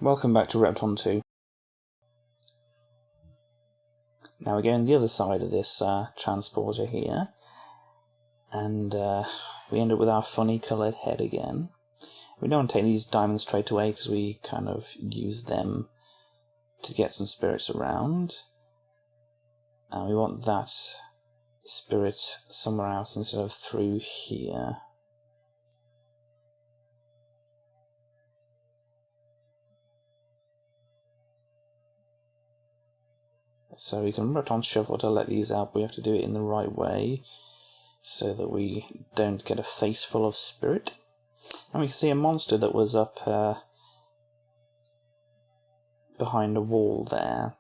Welcome back to Repton 2. Now again, the other side of this transporter here, and we end up with our funny coloured head again. We don't want to take these diamonds straight away because we kind of use them to get some spirits around, and we want that spirit somewhere else instead of through here. So we can Repton shuffle to let these out, but we have to do it in the right way so that we don't get a face full of spirit. And we can see a monster that was up behind a wall there,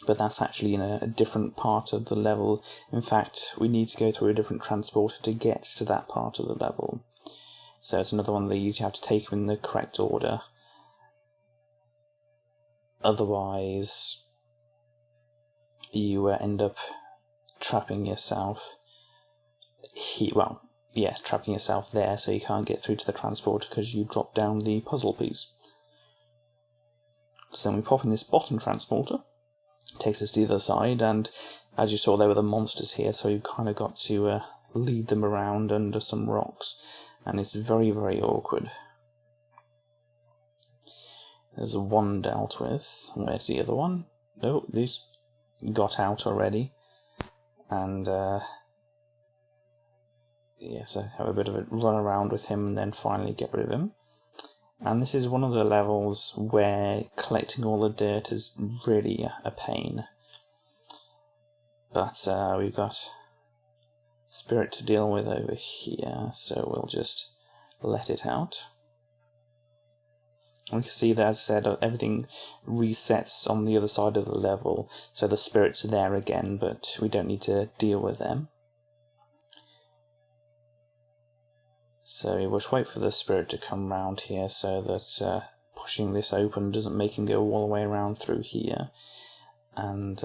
but that's actually in a different part of the level. In fact, we need to go through a different transporter to get to that part of the level. So it's another one of these, you have to take them in the correct order. Otherwise, you end up trapping yourself here. Well, yes, trapping yourself there so you can't get through to the transporter because you dropped down the puzzle piece. So then we pop in this bottom transporter, it takes us to the other side, and as you saw there were the monsters here, so you've kind of got to lead them around under some rocks, and it's very, very awkward. There's one dealt with. Where's the other one? Oh, these got out already, and yes, I have a bit of a run around with him and then finally get rid of him. And this is one of the levels where collecting all the dirt is really a pain, but we've got spirit to deal with over here, so we'll just let it out. We can see that, as I said, everything resets on the other side of the level, so the spirits are there again, but we don't need to deal with them. So we'll just wait for the spirit to come round here so that pushing this open doesn't make him go all the way around through here. And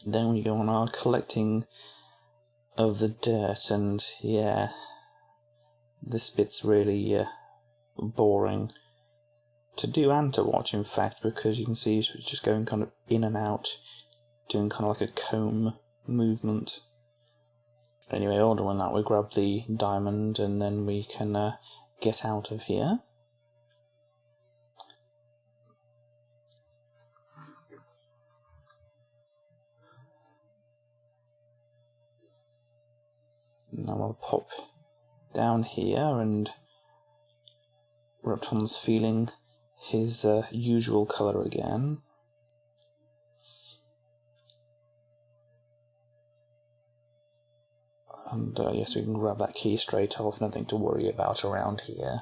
then we go on our collecting of the dirt, and yeah, this bit's really boring to do and to watch, in fact, because you can see it's just going kind of in and out, doing kind of like a comb movement. Anyway, all doing that, we grab the diamond and then we can get out of here. Now I'll pop down here, and Repton's feeling his usual colour again. And yes, we can grab that key straight off, nothing to worry about around here.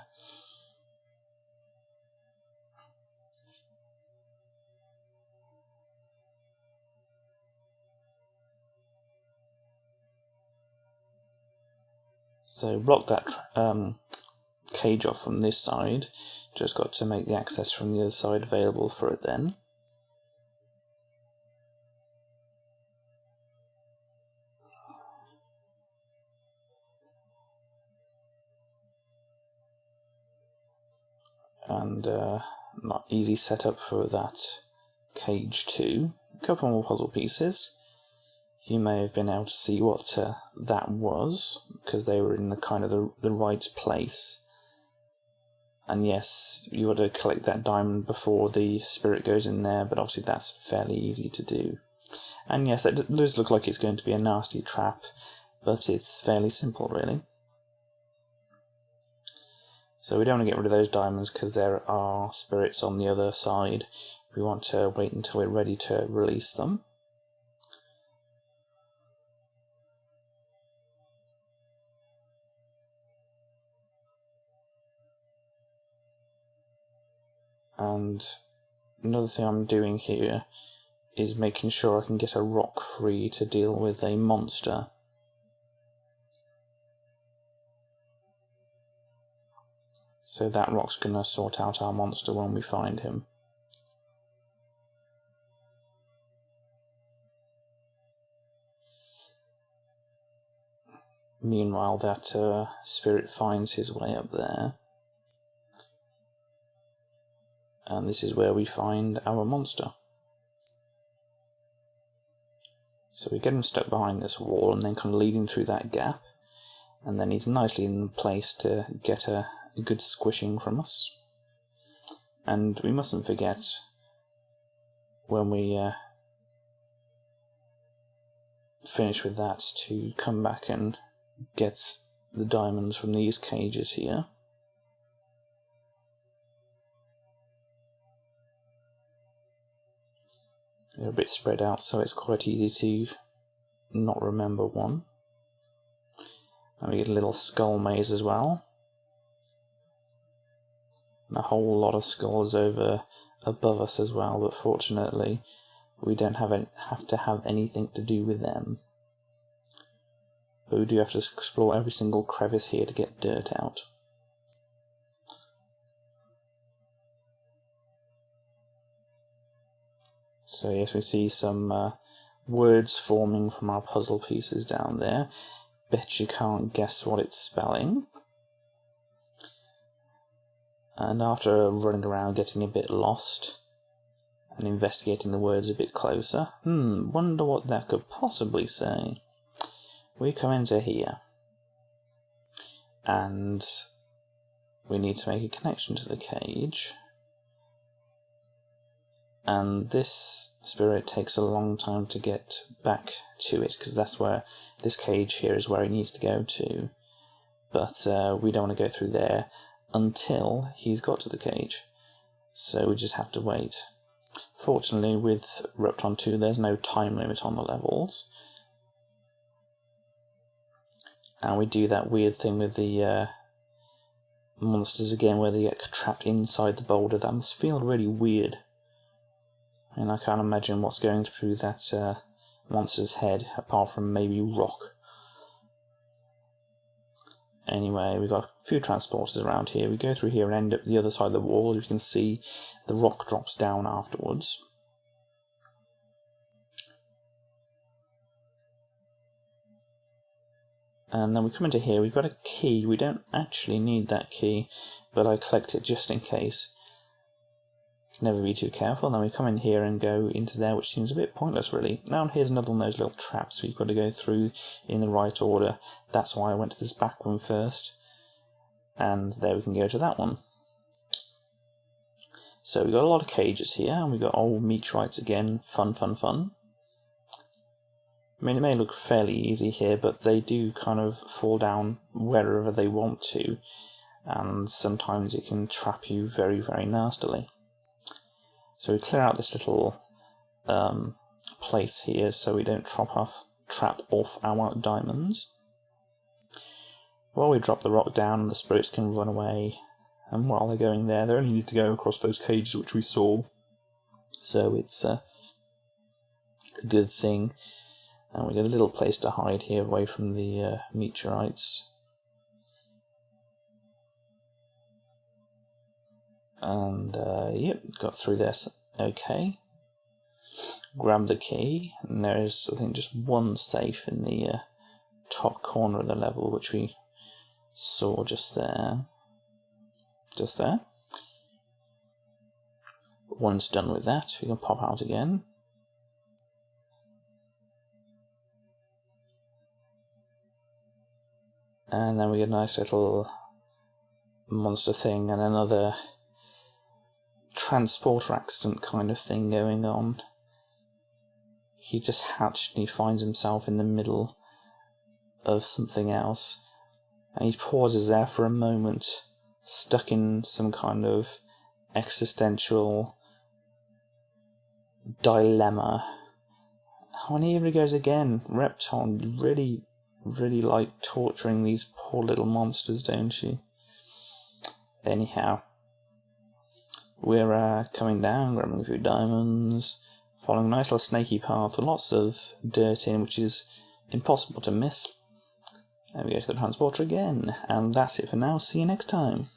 So block that cage off from this side, just got to make the access from the other side available for it then. And not easy setup for that cage too. A couple more puzzle pieces. You may have been able to see what that was, because they were in the kind of the right place. And yes, you got to collect that diamond before the spirit goes in there, but obviously that's fairly easy to do. And yes, that does look like it's going to be a nasty trap, but it's fairly simple really. So we don't want to get rid of those diamonds because there are spirits on the other side. We want to wait until we're ready to release them. And another thing I'm doing here is making sure I can get a rock free to deal with a monster. So that rock's going to sort out our monster when we find him. Meanwhile, that spirit finds his way up there. And this is where we find our monster. So we get him stuck behind this wall and then kind of leading through that gap. And then he's nicely in place to get a good squishing from us. And we mustn't forget when we finish with that to come back and get the diamonds from these cages here. They're a bit spread out, so it's quite easy to not remember one. And we get a little skull maze as well. And a whole lot of skulls over above us as well, but fortunately we don't have to have anything to do with them. But we do have to explore every single crevice here to get dirt out. So yes, we see some words forming from our puzzle pieces down there. Bet you can't guess what it's spelling. And after running around getting a bit lost and investigating the words a bit closer, wonder what that could possibly say. We come into here and we need to make a connection to the cage. And this spirit takes a long time to get back to it, because that's where this cage here is where he needs to go to. But we don't want to go through there until he's got to the cage. So we just have to wait. Fortunately, with Repton 2, there's no time limit on the levels. And we do that weird thing with the monsters again, where they get trapped inside the boulder. That must feel really weird. And I can't imagine what's going through that monster's head, apart from maybe rock. Anyway, we've got a few transporters around here. We go through here and end up the other side of the wall. You can see the rock drops down afterwards. And then we come into here. We've got a key. We don't actually need that key, but I collect it just in case. Never be too careful. Then we come in here and go into there, which seems a bit pointless really. Now here's another one of those little traps we've got to go through in the right order. That's why I went to this back one first. And there we can go to that one. So we've got a lot of cages here, and we've got old meteorites again. Fun, fun, fun. I mean, it may look fairly easy here, but they do kind of fall down wherever they want to. And sometimes it can trap you very, very nastily. So we clear out this little place here so we don't trap off our diamonds. While we drop the rock down, the spirits can run away, and while they're going there, they only need to go across those cages which we saw. So it's a good thing. And we get a little place to hide here away from the meteorites. And yep, got through this okay. Grab the key, and there is, I think, just one safe in the top corner of the level, which we saw just there. Just there. Once done with that, we can pop out again. And then we get a nice little monster thing and another transporter accident kind of thing going on. He just hatched and he finds himself in the middle of something else, and he pauses there for a moment, stuck in some kind of existential dilemma. Oh, and here he goes again. Repton, you really like torturing these poor little monsters, don't you? Anyhow, we're coming down, grabbing a few diamonds, following a nice little snaky path with lots of dirt in, which is impossible to miss. And we go to the transporter again, and that's it for now. See you next time.